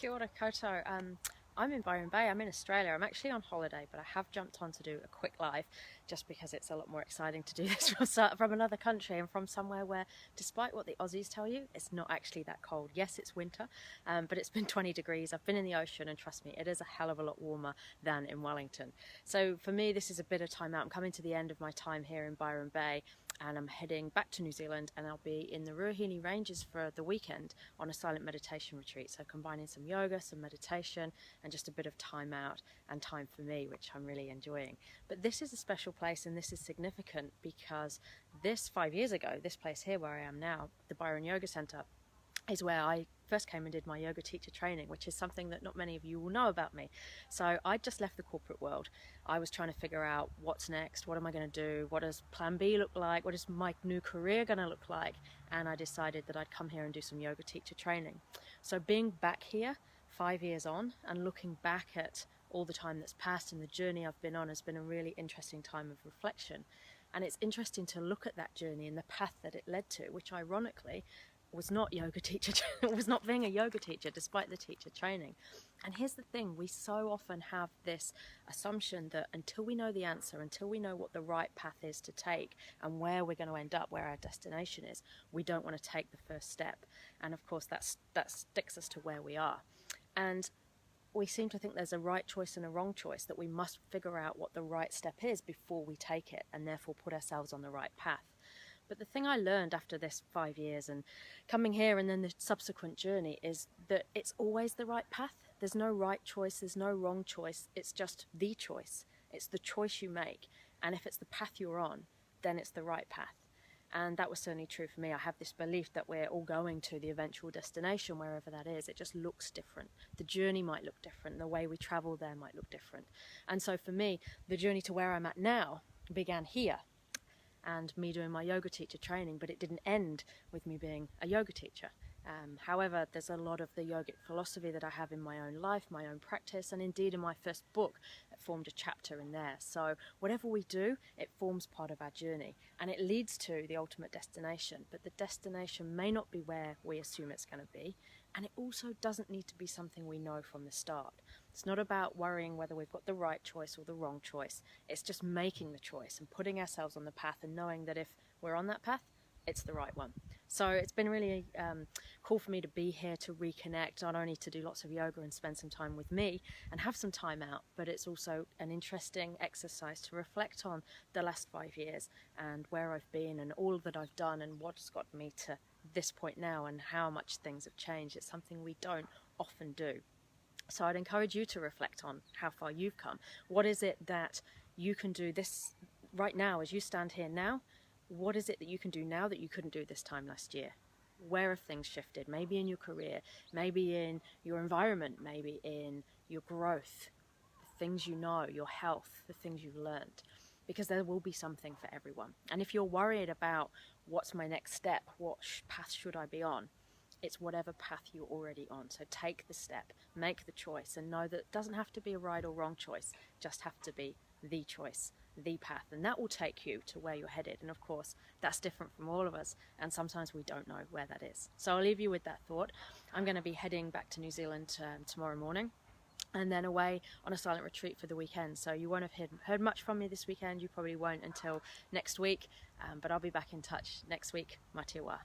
Kia ora koutou. I'm in Byron Bay. I'm in Australia. I'm actually on holiday, but I have jumped on to do a quick live just because it's a lot more exciting to do this from another country and from somewhere where, despite what the Aussies tell you, it's not actually that cold. Yes, it's winter, but it's been 20 degrees. I've been in the ocean, and trust me, it is a hell of a lot warmer than in Wellington. So for me, this is a bit of time out. I'm coming to the end of my time here in Byron Bay, and I'm heading back to New Zealand, and I'll be in the Ruahine Ranges for the weekend on a silent meditation retreat. So combining some yoga, some meditation, and just a bit of time out and time for me, which I'm really enjoying. But this is a special place, and this is significant because 5 years ago, this place here where I am now, the Byron Yoga Centre, is where I first came and did my yoga teacher training, which is something that not many of you will know about me. So I just left the corporate world. I was trying to figure out what's next, what am I going to do, what does plan B look like, what is my new career going to look like, and I decided that I'd come here and do some yoga teacher training. So being back here 5 years on and looking back at all the time that's passed and the journey I've been on has been a really interesting time of reflection. And it's interesting to look at that journey and the path that it led to, which ironically was not yoga teacher, was not being a yoga teacher despite the teacher training. And here's the thing, we so often have this assumption that until we know the answer, until we know what the right path is to take and where we're going to end up, where our destination is, we don't want to take the first step. And of course that sticks us to where we are. And we seem to think there's a right choice and a wrong choice, that we must figure out what the right step is before we take it and therefore put ourselves on the right path. But the thing I learned after this 5 years and coming here and then the subsequent journey is that it's always the right path. There's no right choice, there's no wrong choice, it's just the choice. It's the choice you make. And if it's the path you're on, then it's the right path. And that was certainly true for me. I have this belief that we're all going to the eventual destination, wherever that is. It just looks different. The journey might look different. The way we travel there might look different. And so for me, the journey to where I'm at now began here and me doing my yoga teacher training, but it didn't end with me being a yoga teacher. However, there's a lot of the yogic philosophy that I have in my own life, my own practice, and indeed in my first book, it formed a chapter in there. So whatever we do, it forms part of our journey, and it leads to the ultimate destination. But the destination may not be where we assume it's going to be, and it also doesn't need to be something we know from the start. It's not about worrying whether we've got the right choice or the wrong choice. It's just making the choice and putting ourselves on the path and knowing that if we're on that path, it's the right one. So it's been really cool for me to be here to reconnect, not only to do lots of yoga and spend some time with me and have some time out, but it's also an interesting exercise to reflect on the last 5 years and where I've been and all that I've done and what's got me to this point now and how much things have changed. It's something we don't often do. So I'd encourage you to reflect on how far you've come. What is it that you can do this right now as you stand here now? What is it that you can do now that you couldn't do this time last year? Where have things shifted? Maybe in your career, maybe in your environment, maybe in your growth, the things you know, your health, the things you've learned. Because there will be something for everyone. And if you're worried about what's my next step, what path should I be on, it's whatever path you're already on. So take the step, make the choice, and know that it doesn't have to be a right or wrong choice, just have to be the choice, the path, and that will take you to where you're headed. And of course, that's different from all of us, and sometimes we don't know where that is. So I'll leave you with that thought. I'm going to be heading back to New Zealand tomorrow morning, and then away on a silent retreat for the weekend. So you won't have heard much from me this weekend. You probably won't until next week, but I'll be back in touch next week. Mā te wā.